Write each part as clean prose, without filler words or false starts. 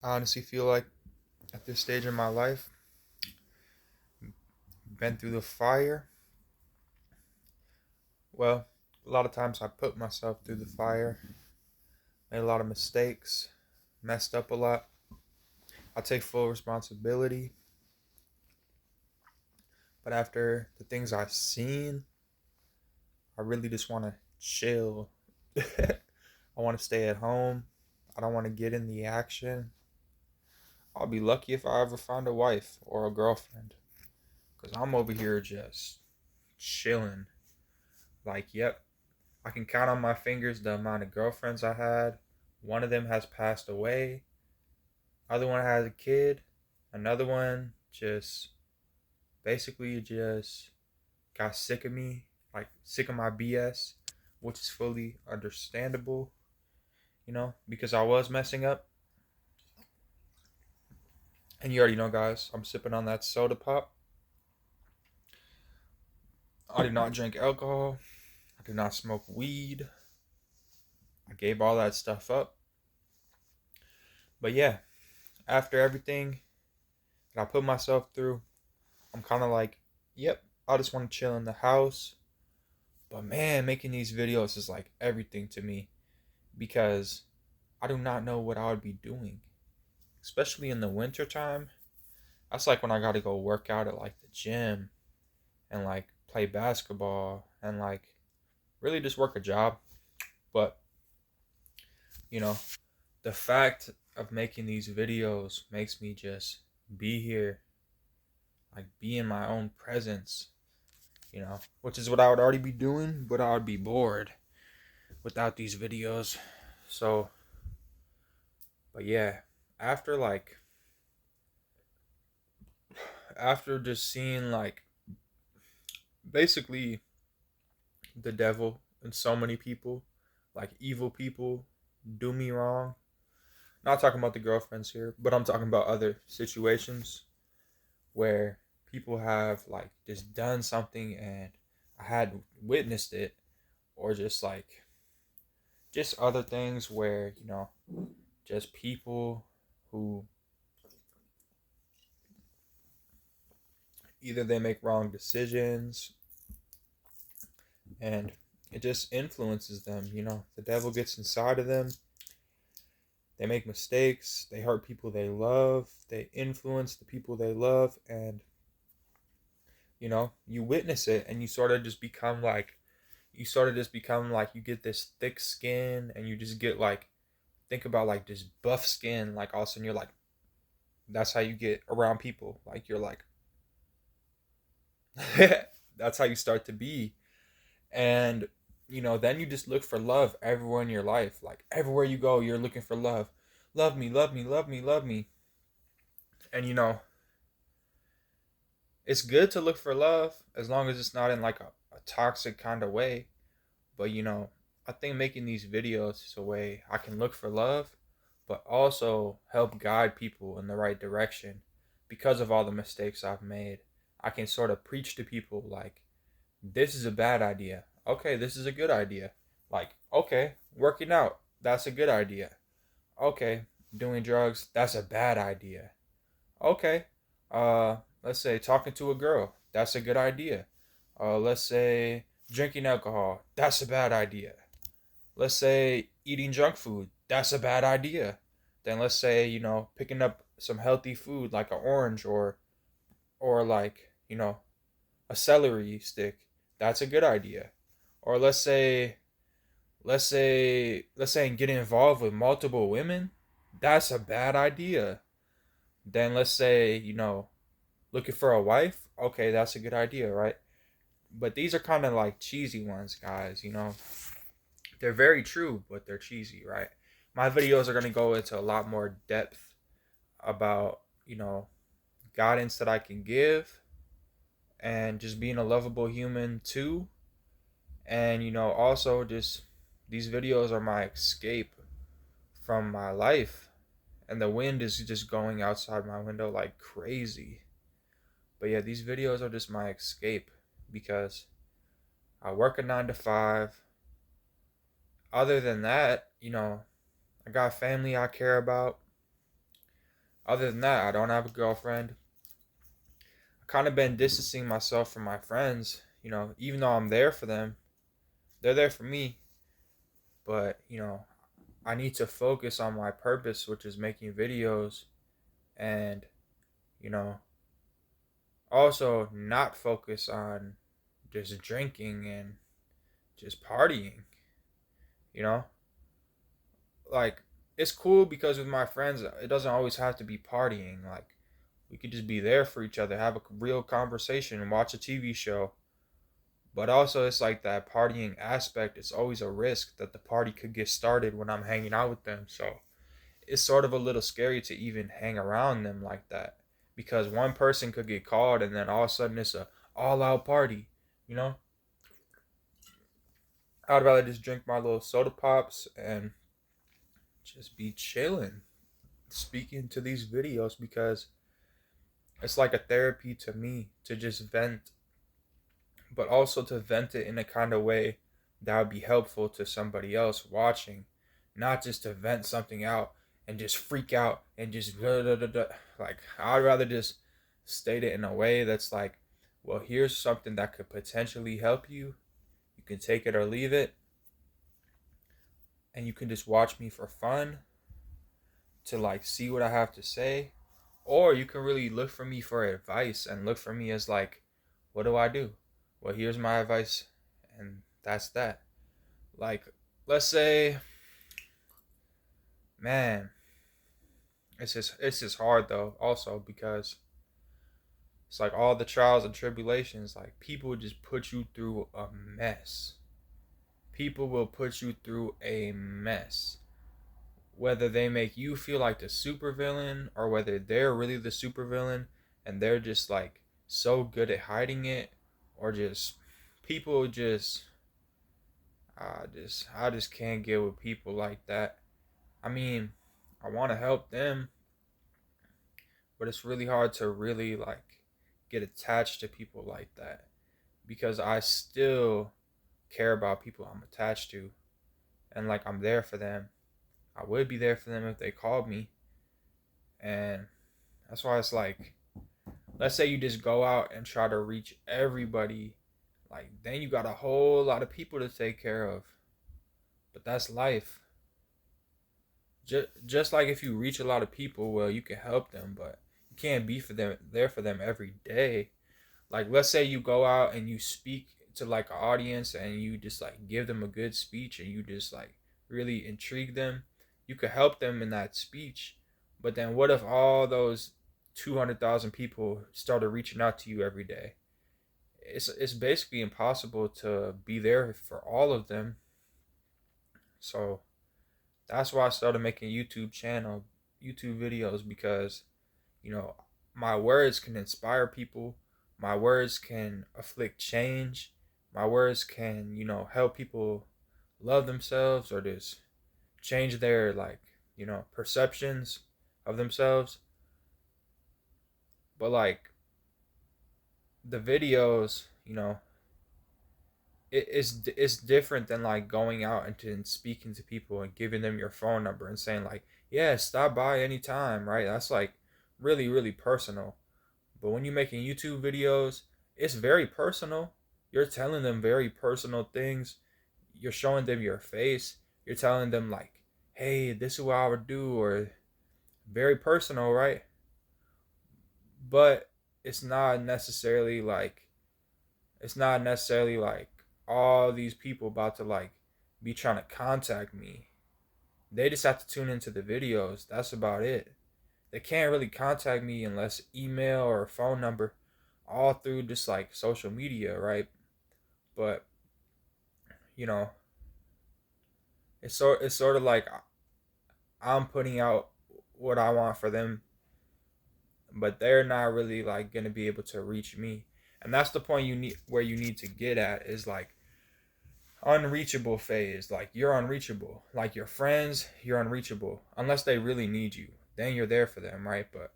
I honestly feel like at this stage in my life, been through the fire. Well, a lot of times I put myself through the fire, made a lot of mistakes, messed up a lot. I take full responsibility. But after the things I've seen, I really just want to chill. I want to stay at home. I don't want to get in the action. I'll be lucky if I ever find a wife or a girlfriend. Because I'm over here just chilling. Like, yep, I can count on my fingers the amount of girlfriends I had. One of them has passed away. Other one has a kid. Another one just basically just got sick of me, like sick of my BS, which is fully understandable, because I was messing up. And you already know, guys, I'm sipping on that soda pop. I do not drink alcohol. I do not smoke weed. I gave all that stuff up. But yeah, after everything that I put myself through, I'm kind of like, yep, I just want to chill in the house. But man, making these videos is like everything to me because I do not know what I would be doing, especially in the winter time. That's like when I got to go work out at like the gym and like play basketball and like really just work a job. But, you know, the fact of making these videos makes me just be here, like be in my own presence, which is what I would already be doing, but I would be bored without these videos. So, but yeah, after like after just seeing like basically the devil in so many people, like evil people do me wrong. Not talking about the girlfriends here, but I'm talking about other situations where people have like just done something and I had witnessed it, or just like just other things where, just people who either they make wrong decisions and it just influences them. The devil gets inside of them. They make mistakes, they hurt people they love, they influence the people they love, and you witness it and you sort of just become like you get this thick skin and you just get like think about like this buff skin, like all of a sudden you're like that's how you get around people. Like you're like that's how you start to be. And then you just look for love everywhere in your life. Like everywhere you go, you're looking for love. Love me, love me, love me, love me. And it's good to look for love as long as it's not in like a toxic kind of way. But I think making these videos is a way I can look for love, but also help guide people in the right direction because of all the mistakes I've made. I can sort of preach to people like, this is a bad idea. Okay, this is a good idea. Like, okay, working out, that's a good idea. Okay, doing drugs, that's a bad idea. Okay, let's say talking to a girl, that's a good idea. Let's say drinking alcohol, that's a bad idea. Let's say eating junk food, that's a bad idea. Then let's say, picking up some healthy food like an orange or like, a celery stick, that's a good idea. Or let's say getting involved with multiple women, that's a bad idea. Then let's say, looking for a wife, okay, that's a good idea, right? But these are kind of like cheesy ones, guys. They're very true, but they're cheesy, right? My videos are going to go into a lot more depth about, guidance that I can give and just being a lovable human too. And, also just these videos are my escape from my life. And the wind is just going outside my window like crazy. But yeah, these videos are just my escape because I work a 9 to 5. Other than that, I got family I care about. Other than that, I don't have a girlfriend. I kind of been distancing myself from my friends. Even though I'm there for them, they're there for me. But I need to focus on my purpose, which is making videos, and you know, also not focus on just drinking and just partying. You know, like it's cool because with my friends, it doesn't always have to be partying. Like we could just be there for each other, have a real conversation, and watch a TV show. But also, it's like that partying aspect. It's always a risk that the party could get started when I'm hanging out with them. So it's sort of a little scary to even hang around them like that because one person could get called and then all of a sudden it's a all out party. You know, I'd rather just drink my little soda pops and just be chilling, speaking to these videos because it's like a therapy to me to just vent, but also to vent it in a kind of way that would be helpful to somebody else watching, not just to vent something out and just freak out and just blah, blah, blah, blah. Like I'd rather just state it in a way that's like, well, here's something that could potentially help you. You can take it or leave it, and you can just watch me for fun to like see what I have to say, or you can really look for me for advice and look for me as like, what do I do? Well, here's my advice, and that's that. Like, let's say, man, it's just hard though. Also because it's like all the trials and tribulations. Like people would just put you through a mess. People will put you through a mess. Whether they make you feel like the supervillain or whether they're really the supervillain and they're just like so good at hiding it, or just people just I just can't get with people like that. I mean, I want to help them, but it's really hard to really like get attached to people like that because I still care about people I'm attached to, and like I'm there for them. I would be there for them if they called me. And that's why it's like, let's say you just go out and try to reach everybody, like then you got a whole lot of people to take care of. But that's life. Just like if you reach a lot of people, well, you can help them, but you can't be for them there for them every day. Like let's say you go out and you speak to like an audience and you just like give them a good speech and you just like really intrigue them. You could help them in that speech. But then what if all those 200,000 people started reaching out to you every day? It's basically impossible to be there for all of them. So that's why I started making YouTube videos, because you know my words can inspire people, my words can afflict change, my words can help people love themselves or just change their like perceptions of themselves. But like the videos, it's different than like going out and speaking to people and giving them your phone number and saying like, yeah, stop by anytime, right? That's like really really personal. But when you're making YouTube videos, it's very personal. You're telling them very personal things. You're showing them your face. You're telling them like, hey, this is what I would do, or very personal, right? But it's not necessarily like it's not necessarily like all these people about to like be trying to contact me. They just have to tune into the videos. That's about it. They can't really contact me unless email or phone number, all through just like social media, right? But you know, it's sort of like I'm putting out what I want for them, but they're not really like gonna be able to reach me. And that's the point you need to get at is like unreachable phase. Like you're unreachable. Like your friends, you're unreachable unless they really need you. Then you're there for them, right? But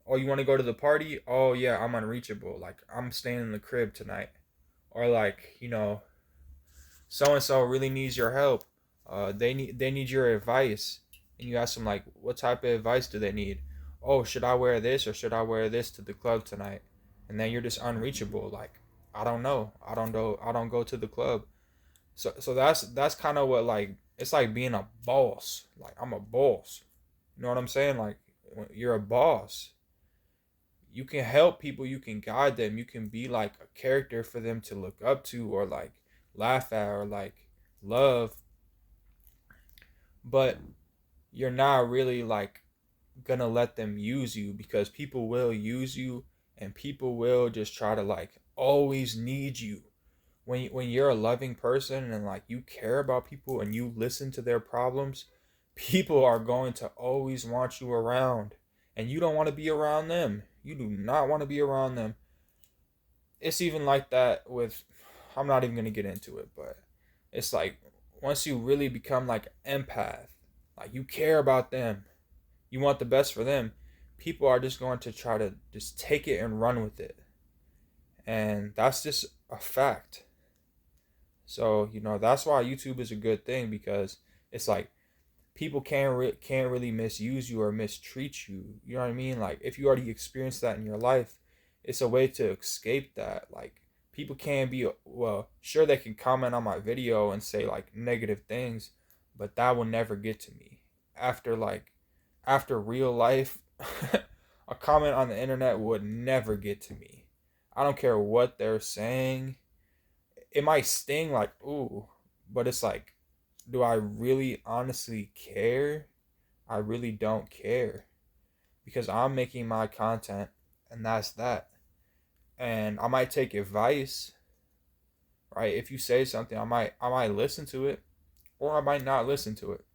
oh, you want to go to the party? Oh yeah, I'm unreachable. Like I'm staying in the crib tonight. Or like so and so really needs your help. They need your advice, and you ask them like, what type of advice do they need? oh, should I wear this or should I wear this to the club tonight? And then you're just unreachable. Like, I don't know. I don't know. I don't go to the club. So that's kind of what, like, it's like being a boss. Like, I'm a boss. You know what I'm saying? Like, when you're a boss, you can help people, you can guide them, you can be like a character for them to look up to or like laugh at or like love, but you're not really like gonna let them use you, because people will use you and people will just try to like always need you. When you're a loving person and like you care about people and you listen to their problems, people are going to always want you around, and you don't want to be around them. You do not want to be around them. It's even like that with, I'm not even going to get into it, but it's like once you really become like an empath, like you care about them, you want the best for them, people are just going to try to just take it and run with it. And that's just a fact. So, that's why YouTube is a good thing, because it's like people can't really misuse you or mistreat you. You know what I mean? Like, if you already experienced that in your life, it's a way to escape that. Like, people can be, well, sure, they can comment on my video and say like negative things, but that will never get to me. After real life, a comment on the internet would never get to me. I don't care what they're saying. It might sting, like, ooh, but it's like, do I really honestly care? I really don't care, because I'm making my content, and that's that. And I might take advice, right? If you say something, I might listen to it, or I might not listen to it.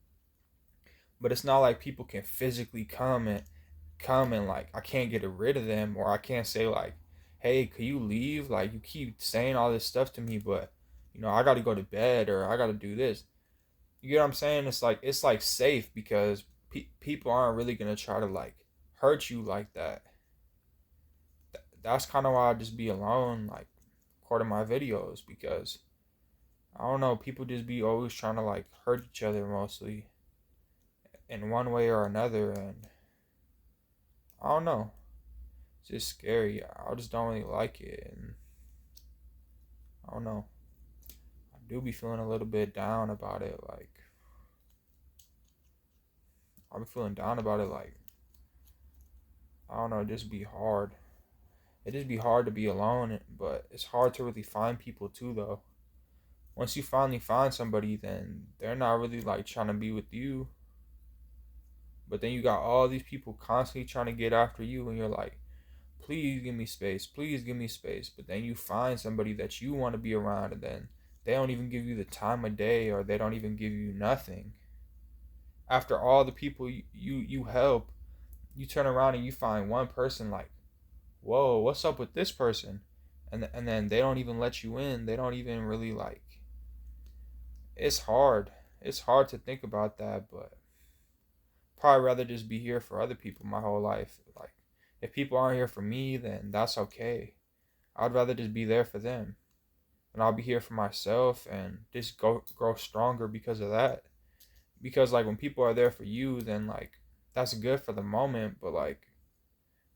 But it's not like people can physically come and like I can't get rid of them, or I can't say like, hey, could you leave? Like, you keep saying all this stuff to me, but I got to go to bed or I got to do this. You get what I'm saying? It's like safe, because people aren't really gonna try to like hurt you like that. That's kind of why I just be alone, like recording my videos, because I don't know, people just be always trying to like hurt each other mostly in one way or another, and I don't know. It's just scary. I just don't really like it, and I don't know. I do be feeling a little bit down about it. Like, I be feeling down about it. Like, I don't know. It just be hard. It just be hard to be alone, but it's hard to really find people too, though. Once you finally find somebody, then they're not really like trying to be with you. But then you got all these people constantly trying to get after you, and you're like, please give me space, please give me space. But then you find somebody that you want to be around, and then they don't even give you the time of day, or they don't even give you nothing. After all the people you help, you turn around and you find one person, like, whoa, what's up with this person? And then they don't even let you in. They don't even really like. It's hard. It's hard to think about that, but probably rather just be here for other people my whole life. Like, if people aren't here for me, then that's okay. I'd rather just be there for them, and I'll be here for myself and just grow stronger because of that. Because like when people are there for you, then like that's good for the moment, but like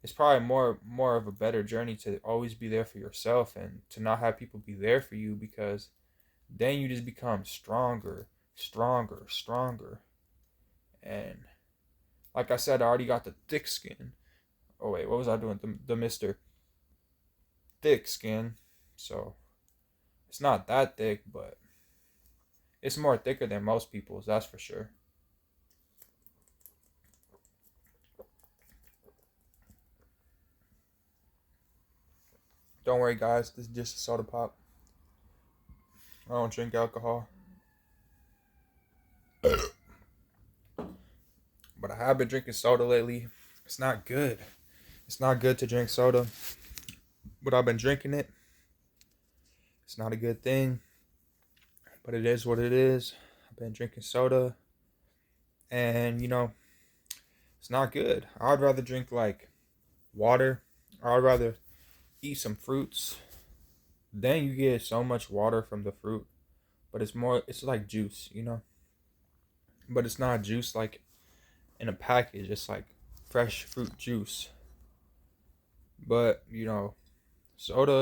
it's probably more of a better journey to always be there for yourself and to not have people be there for you, because then you just become stronger, stronger, stronger. And like I said, I already got the thick skin. Oh wait, what was I doing? The Mr. Thick skin. So it's not that thick, but it's more thicker than most people's, that's for sure. Don't worry, guys. This is just a soda pop. I don't drink alcohol, but I have been drinking soda lately. It's not good. It's not good to drink soda, but I've been drinking it. It's not a good thing, but it is what it is. I've been drinking soda, and it's not good. I'd rather drink like water. I'd rather eat some fruits. Then you get so much water from the fruit, but it's like juice, but it's not juice like in a package. It's like fresh fruit juice. But, you know, soda